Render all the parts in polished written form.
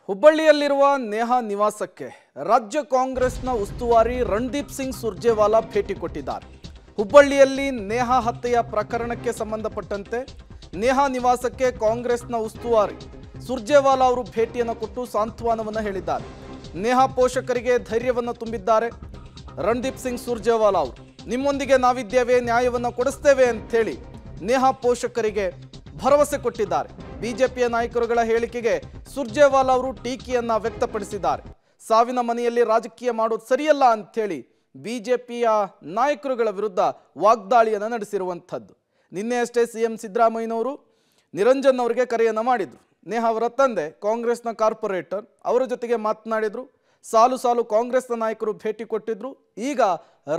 ಹುಬ್ಬಳ್ಳಿಯಲ್ಲಿರುವ ನೇಹಾ ನಿವಾಸಕ್ಕೆ ರಾಜ್ಯ ಕಾಂಗ್ರೆಸ್ನ ಉಸ್ತುವಾರಿ ರಣದೀಪ್ ಸಿಂಗ್ ಸುರ್ಜೇವಾಲಾ ಭೇಟಿ ಕೊಟ್ಟಿದ್ದಾರೆ. ಹುಬ್ಬಳ್ಳಿಯಲ್ಲಿ ನೇಹಾ ಹತ್ಯೆಯ ಪ್ರಕರಣಕ್ಕೆ ಸಂಬಂಧಪಟ್ಟಂತೆ ನೇಹಾ ನಿವಾಸಕ್ಕೆ ಕಾಂಗ್ರೆಸ್ನ ಉಸ್ತುವಾರಿ ಸುರ್ಜೇವಾಲಾ ಅವರು ಭೇಟಿಯನ್ನು ಕೊಟ್ಟು ಸಾಂತ್ವನವನ್ನು ಹೇಳಿದ್ದಾರೆ. ನೇಹಾ ಪೋಷಕರಿಗೆ ಧೈರ್ಯವನ್ನು ತುಂಬಿದ್ದಾರೆ. ರಣದೀಪ್ ಸಿಂಗ್ ಸುರ್ಜೇವಾಲಾ ಅವರು ನಿಮ್ಮೊಂದಿಗೆ ನಾವಿದ್ದೇವೆ, ನ್ಯಾಯವನ್ನು ಕೊಡಿಸ್ತೇವೆ ಅಂತ ಹೇಳಿ ನೇಹಾ ಪೋಷಕರಿಗೆ ಭರವಸೆ ಕೊಟ್ಟಿದ್ದಾರೆ. ಬಿಜೆಪಿಯ ನಾಯಕರುಗಳ ಹೇಳಿಕೆಗೆ ಸುರ್ಜೇವಾಲಾ ಅವರು ಟೀಕೆಯನ್ನ ವ್ಯಕ್ತಪಡಿಸಿದ್ದಾರೆ. ಸಾವಿನ ಮನೆಯಲ್ಲಿ ರಾಜಕೀಯ ಮಾಡೋದು ಸರಿಯಲ್ಲ ಅಂತೇಳಿ ಬಿಜೆಪಿಯ ನಾಯಕರುಗಳ ವಿರುದ್ಧ ವಾಗ್ದಾಳಿಯನ್ನು ನಡೆಸಿರುವಂಥದ್ದು. ನಿನ್ನೆಯಷ್ಟೇ ಸಿಎಂ ಸಿದ್ದರಾಮಯ್ಯನವರು ನಿರಂಜನ್ ಅವರಿಗೆ ಕರೆಯನ್ನು ಮಾಡಿದರು. ನೇಹಾ ಅವರ ತಂದೆ ಕಾಂಗ್ರೆಸ್ನ ಕಾರ್ಪೊರೇಟರ್ ಅವರ ಜೊತೆಗೆ ಮಾತನಾಡಿದರು. ಸಾಲು ಸಾಲು ಕಾಂಗ್ರೆಸ್ನ ನಾಯಕರು ಭೇಟಿ ಕೊಟ್ಟಿದ್ರು. ಈಗ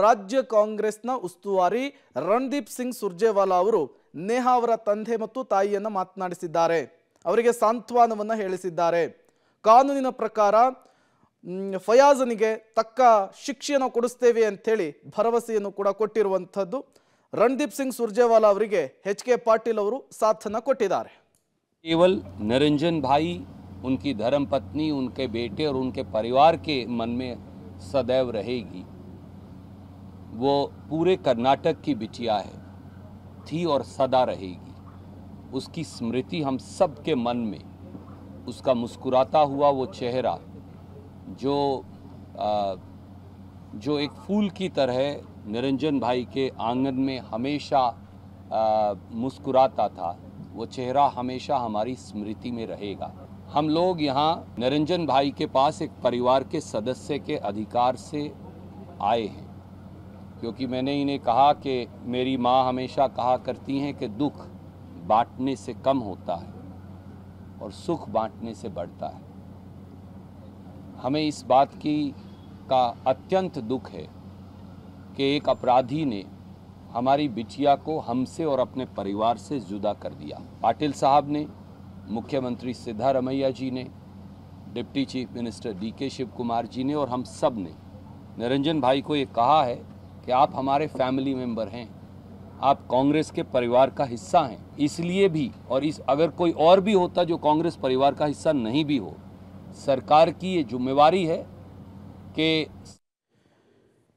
ರಾಜ್ಯ ಕಾಂಗ್ರೆಸ್ನ ಉಸ್ತುವಾರಿ ರಣದೀಪ್ ಸಿಂಗ್ ಸುರ್ಜೇವಾಲಾ ಅವರು ನೇಹಾ ಅವರ ತಂದೆ ಮತ್ತು ತಾಯಿಯನ್ನು ಮಾತನಾಡಿಸಿದ್ದಾರೆ. ಅವರಿಗೆ ಸಾಂತ್ವನವನ್ನು ಹೇಳಿಸಿದ್ದಾರೆ. ಕಾನೂನಿನ ಪ್ರಕಾರ ಫಯಾಜನಿಗೆ ತಕ್ಕ ಶಿಕ್ಷೆಯನ್ನು ಕೊಡಿಸ್ತೇವೆ ಅಂತೇಳಿ ಭರವಸೆಯನ್ನು ಕೂಡ ಕೊಟ್ಟಿರುವಂಥದ್ದು. ರಣದೀಪ್ ಸಿಂಗ್ ಸುರ್ಜೇವಾಲಾ ಅವರಿಗೆ ಎಚ್.ಕೆ. ಪಾಟೀಲ್ ಅವರು ಸಾಥನ್ನು ಕೊಟ್ಟಿದ್ದಾರೆ. केवल निरंजन भाई, उनकी धर्मपत्नी, उनके बेटे और उनके परिवार के मन में सदैव रहेगी। वो पूरे कर्नाटक की बिटिया है, थी और सदा रहेगी। उसकी स्मृति हम सब के मन में, उसका मुस्कुराता हुआ वो चेहरा जो एक फूल की तरह निरंजन भाई के आंगन में हमेशा मुस्कुराता था, वो चेहरा हमेशा हमारी स्मृति में रहेगा। हम लोग यहाँ निरंजन भाई के पास एक परिवार के सदस्य के अधिकार से आए हैं, क्योंकि मैंने इन्हें कहा कि मेरी माँ हमेशा कहा करती हैं कि दुख बांटने से कम होता है और सुख बांटने से बढ़ता है। हमें इस बात का अत्यंत दुख है कि एक अपराधी ने हमारी बिटिया को हमसे और अपने परिवार से जुदा कर दिया। पाटिल साहब ने, मुख्यमंत्री सिद्धारमैया जी ने, deputy chief minister D K. Shiv Kumar ji ने और हम सब ने निरंजन भाई को ये कहा है कि आप हमारे फैमिली मेंबर हैं, आप कांग्रेस के परिवार का हिस्सा हैं। इसलिए भी, और अगर कोई और भी होता जो कांग्रेस परिवार का हिस्सा नहीं भी हो, सरकार की ये जिम्मेवारी है कि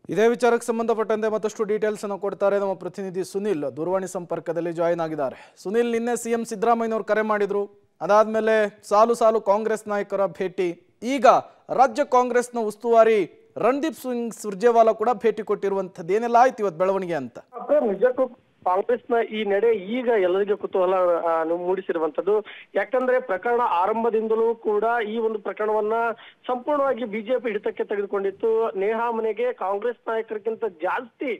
ಇದೇ ವಿಚಾರಕ್ಕೆ ಸಂಬಂಧಪಟ್ಟಂತೆ ಮತ್ತಷ್ಟು ಡೀಟೇಲ್ಸ್ ಅನ್ನು ಕೊಡ್ತಾರೆ ನಮ್ಮ ಪ್ರತಿನಿಧಿ ಸುನಿಲ್. ದೂರವಾಣಿ ಸಂಪರ್ಕದಲ್ಲಿ ಜಾಯಿನ್ ಆಗಿದ್ದಾರೆ. ಸುನಿಲ್, ನಿನ್ನೆ ಸಿಎಂ ಸಿದ್ದರಾಮಯ್ಯನವರು ಕರೆ ಮಾಡಿದ್ರು. ಅದಾದ್ಮೇಲೆ ಸಾಲು ಸಾಲು ಕಾಂಗ್ರೆಸ್ ನಾಯಕರ ಭೇಟಿ. ಈಗ ರಾಜ್ಯ ಕಾಂಗ್ರೆಸ್ನ ಉಸ್ತುವಾರಿ ರಣದೀಪ್ ಸಿಂಗ್ ಸುರ್ಜೇವಾಲಾ ಕೂಡ ಭೇಟಿ ಕೊಟ್ಟಿರುವಂತದ್ದು. ಏನೆಲ್ಲ ಆಯ್ತು ಇವತ್ತು ಬೆಳವಣಿಗೆ ಅಂತ? ನಿಜಕ್ಕೂ ಕಾಂಗ್ರೆಸ್ನ ಈ ನಡೆ ಈಗ ಎಲ್ಲರಿಗೂ ಕುತೂಹಲ ಮೂಡಿಸಿರುವಂತದ್ದು. ಯಾಕಂದ್ರೆ ಪ್ರಕರಣ ಆರಂಭದಿಂದಲೂ ಕೂಡ ಈ ಒಂದು ಪ್ರಕರಣವನ್ನ ಸಂಪೂರ್ಣವಾಗಿ ಬಿಜೆಪಿ ಹಿಡಿತಕ್ಕೆ ತೆಗೆದುಕೊಂಡಿತ್ತು. ನೇಹಾ ಮನೆಗೆ ಕಾಂಗ್ರೆಸ್ ನಾಯಕರಿಗಿಂತ ಜಾಸ್ತಿ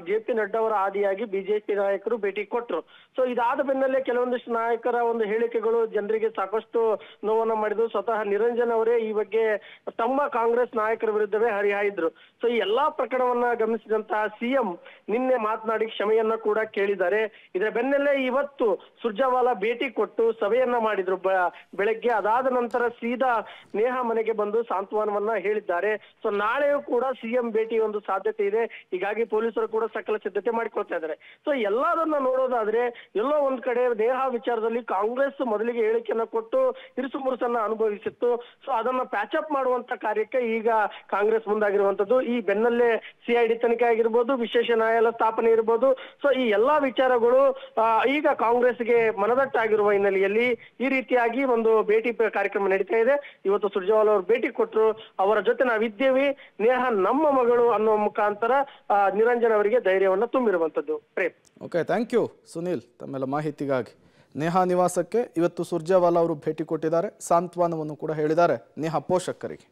ಜೆ.ಪಿ. ನಡ್ಡಾ ಅವರ ಆದಿಯಾಗಿ ಬಿಜೆಪಿ ನಾಯಕರು ಭೇಟಿ ಕೊಟ್ಟರು. ಸೊ ಇದಾದ ಬೆನ್ನಲ್ಲೇ ಕೆಲವೊಂದಿಷ್ಟು ನಾಯಕರ ಒಂದು ಹೇಳಿಕೆಗಳು ಜನರಿಗೆ ಸಾಕಷ್ಟು ನೋವನ್ನ ಮಾಡಿದ್ರು. ಸ್ವತಃ ನಿರಂಜನ್ ಅವರೇ ಈ ಬಗ್ಗೆ ತಮ್ಮ ಕಾಂಗ್ರೆಸ್ ನಾಯಕರ ವಿರುದ್ಧವೇ ಹರಿಹಾಯ್ದ್ರು. ಸೊ ಈ ಎಲ್ಲಾ ಪ್ರಕರಣವನ್ನ ಗಮನಿಸಿದಂತಹ ಸಿಎಂ ನಿನ್ನೆ ಮಾತನಾಡಿ ಕ್ಷಮೆಯನ್ನ ಕೂಡ ಕೇಳಿದ್ದಾರೆ. ಇದರ ಬೆನ್ನಲ್ಲೇ ಇವತ್ತು ಸುರ್ಜೇವಾಲಾ ಭೇಟಿ ಕೊಟ್ಟು ಸಭೆಯನ್ನ ಮಾಡಿದ್ರು ಬೆಳಗ್ಗೆ. ಅದಾದ ನಂತರ ಸೀದಾ ನೇಹಾ ಮನೆಗೆ ಬಂದು ಸಾಂತ್ವನವನ್ನ ಹೇಳಿದ್ದಾರೆ. ಸೊ ನಾಳೆಯೂ ಕೂಡ ಸಿಎಂ ಭೇಟಿ ಒಂದು ಸಾಧ್ಯತೆ ಇದೆ. ಹೀಗಾಗಿ ಪೊಲೀಸರು ಕೂಡ ಸಕಲ ಸಿದ್ಧತೆ ಮಾಡಿಕೊಳ್ತಾ ಇದ್ದಾರೆ. ಸೊ ಎಲ್ಲದನ್ನ ನೋಡೋದಾದ್ರೆ ಎಲ್ಲೋ ಒಂದ್ ಕಡೆ ನೇಹಾ ವಿಚಾರದಲ್ಲಿ ಕಾಂಗ್ರೆಸ್ ಮೊದಲಿಗೆ ಹೇಳಿಕೆಯನ್ನ ಕೊಟ್ಟು ಇರುಸು ಮುರುಸನ್ನ ಅನುಭವಿಸಿತ್ತು. ಸೊ ಅದನ್ನ ಪ್ಯಾಚಪ್ ಮಾಡುವಂತ ಕಾರ್ಯಕ್ಕೆ ಈಗ ಕಾಂಗ್ರೆಸ್ ಮುಂದಾಗಿರುವಂತದ್ದು. ಈ ಬೆನ್ನಲ್ಲೇ ಸಿಐಡಿ ತನಿಖೆ ಆಗಿರ್ಬೋದು, ವಿಶೇಷ ನ್ಯಾಯಾಲಯ ಸ್ಥಾಪನೆ ಇರ್ಬೋದು. ಸೊ ಈ ಎಲ್ಲಾ ವಿಚಾರಗಳು ಈಗ ಕಾಂಗ್ರೆಸ್ಗೆ ಮನದಟ್ಟಾಗಿರುವ ಹಿನ್ನೆಲೆಯಲ್ಲಿ ಈ ರೀತಿಯಾಗಿ ಒಂದು ಭೇಟಿ ಕಾರ್ಯಕ್ರಮ ನಡೀತಾ ಇದೆ. ಇವತ್ತು ಸುರ್ಜೇವಾಲಾ ಅವರು ಭೇಟಿ ಕೊಟ್ಟರು. ಅವರ ಜೊತೆ ನಾವಿದ್ದೇವೆ, ನೇಹಾ ನಮ್ಮ ಮಗಳು ಅನ್ನೋ ಮುಖಾಂತರ ನಿರಂಜನ್ ಅವರಿಗೆ ಧೈರ್ಯವನ್ನು ತುಂಬಿರುವಂತದ್ದು. Prem. Okay, thank you Sunil ತಮ್ಮೆಲ್ಲ ಮಾಹಿತಿಗಾಗಿ. ನೇಹಾ ನಿವಾಸಕ್ಕೆ ಇವತ್ತು ಸುರ್ಜೇವಾಲಾ ಅವರು ಭೇಟಿ ಕೊಟ್ಟಿದ್ದಾರೆ. ಸಾಂತ್ವನವನ್ನು ಕೂಡ ಹೇಳಿದ್ದಾರೆ ನೇಹಾ ಪೋಷಕರಿಗೆ.